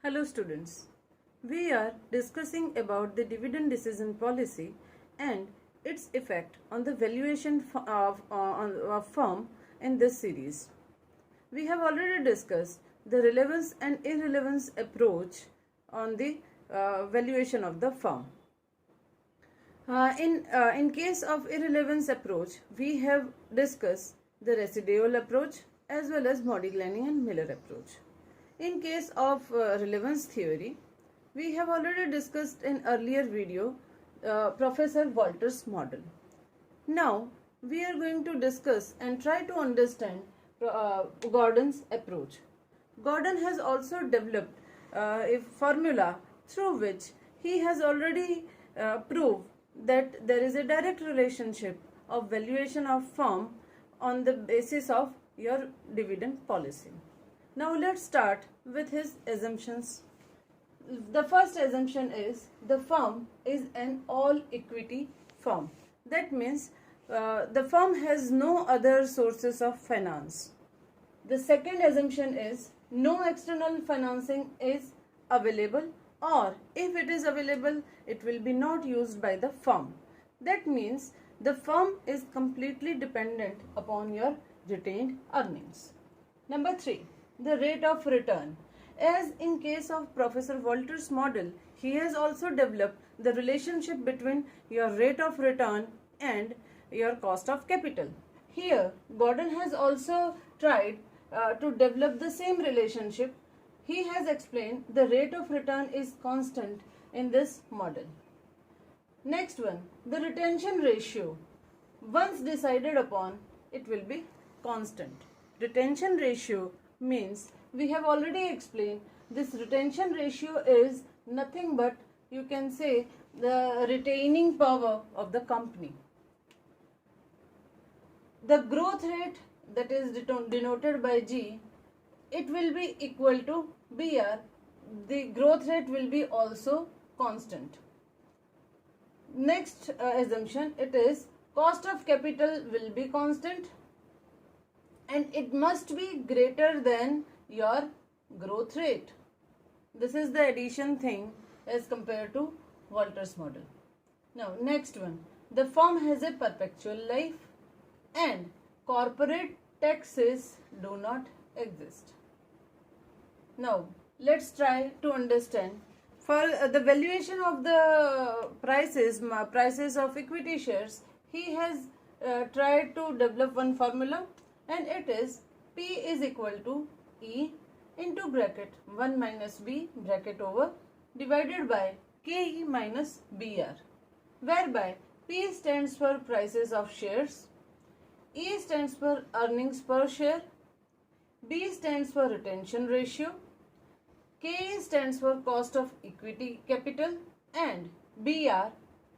Hello students, we are discussing about the dividend decision policy and its effect on the valuation of firm in this series. We have already discussed the relevance and irrelevance approach on the valuation of the firm. In case of irrelevance approach, we have discussed the residual approach as well as Modigliani and Miller approach. In case of relevance theory, we have already discussed in earlier video Professor Walter's model. Now we are going to discuss and try to understand Gordon's approach. Gordon has also developed a formula through which he has already proved that there is a direct relationship of valuation of firm on the basis of your dividend policy. Now let's start with his assumptions. The first assumption is the firm is an all equity firm. That means the firm has no other sources of finance. The second assumption is no external financing is available, or if it is available, it will be not used by the firm. That means the firm is completely dependent upon your retained earnings. Number 3. The rate of return. As in case of Professor Walter's model, he has also developed the relationship between your rate of return and your cost of capital. Here, Gordon has also tried to develop the same relationship. He has explained the rate of return is constant in this model. Next one, the retention ratio. Once decided upon, it will be constant. Retention ratio means we have already explained this retention ratio is nothing but, you can say, the retaining power of the company. The growth rate, that is denoted by G, it will be equal to BR. The growth rate will be also constant. Next assumption, it is cost of capital will be constant and it must be greater than your growth rate. This is the addition thing as compared to Walter's model. Now next one, the firm has a perpetual life and corporate taxes do not exist. Now let's try to understand. For the valuation of the prices of equity shares, he has tried to develop one formula, and it is P is equal to E into bracket 1 minus B bracket over divided by KE minus BR, whereby P stands for prices of shares, E stands for earnings per share, B stands for retention ratio, KE stands for cost of equity capital, and BR,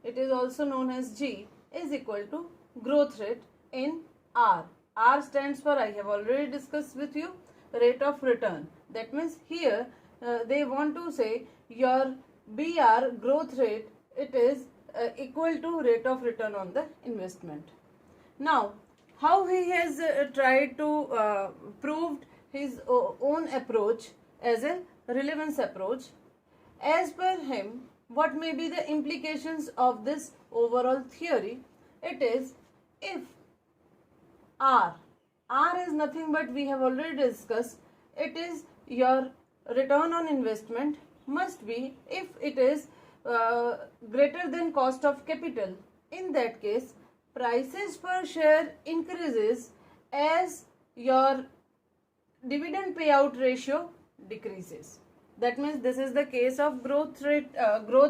it is also known as G, is equal to growth rate in R. R stands for, I have already discussed with you, rate of return. That means here they want to say your BR growth rate, it is equal to rate of return on the investment. Now how he has tried to prove his own approach as a relevance approach. As per him, what may be the implications of this overall theory? It is if R is nothing but, we have already discussed, it is your return on investment must be, if it is greater than cost of capital, in that case prices per share increases as your dividend payout ratio decreases. That means this is the case of growth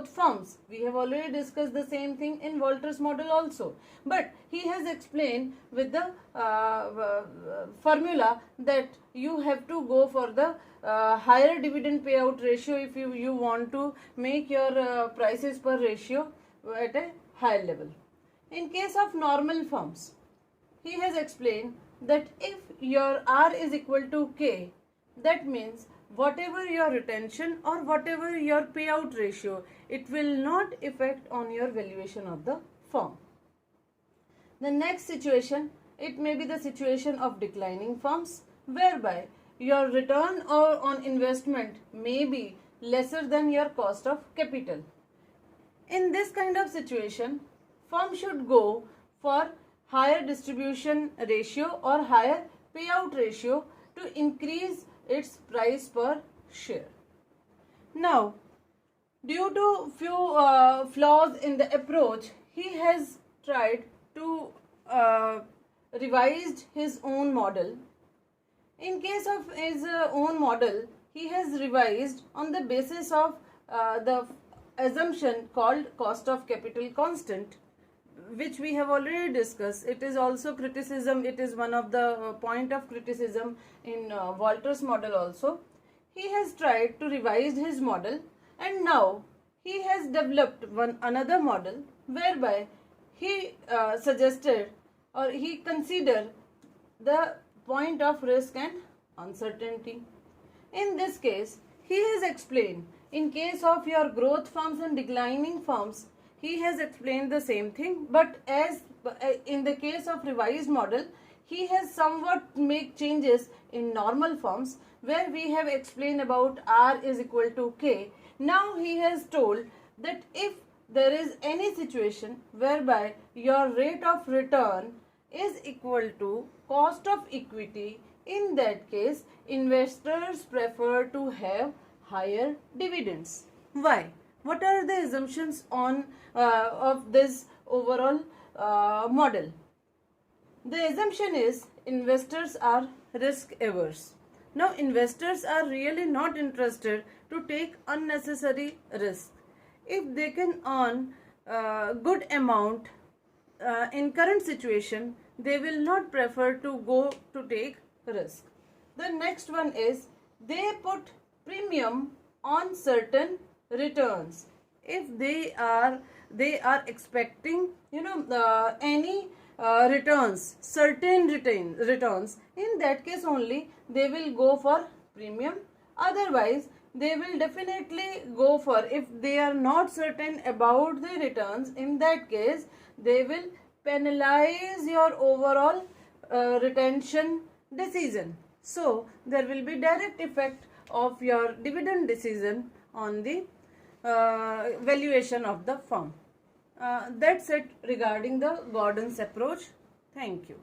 firms. We have already discussed the same thing in Walter's model also. But he has explained with the formula that you have to go for the higher dividend payout ratio if you want to make your prices per ratio at a higher level. In case of normal firms, he has explained that if your R is equal to K, that means whatever your retention or whatever your payout ratio, it will not affect on your valuation of the firm. The next situation, it may be the situation of declining firms, whereby your return on investment may be lesser than your cost of capital. In this kind of situation, firm should go for higher distribution ratio or higher payout ratio to increase its price per share. Now, due to few flaws in the approach, he has tried to revise his own model. In case of his own model, he has revised on the basis of the assumption called cost of capital constant, which we have already discussed. It is also criticism. It is one of the point of criticism in Walter's model also. He has tried to revise his model, and now he has developed another model whereby he suggested or he considered the point of risk and uncertainty. In this case, he has explained, in case of your growth firms and declining firms, he has explained the same thing, but as in the case of revised model, he has somewhat made changes in normal firms, where we have explained about R is equal to K. Now he has told that if there is any situation whereby your rate of return is equal to cost of equity, in that case investors prefer to have higher dividends. Why? What are the assumptions on of this overall model? The assumption is investors are risk averse. Now investors are really not interested to take unnecessary risk. If they can earn good amount in current situation, they will not prefer to go to take risk. The next one is they put premium on certain returns. If they are expecting any returns, certain returns, in that case only they will go for premium. Otherwise they will definitely go for, if they are not certain about the returns, in that case they will penalize your overall retention decision. So there will be direct effect of your dividend decision on the valuation of the firm. That's it regarding the Gordon's approach. Thank you.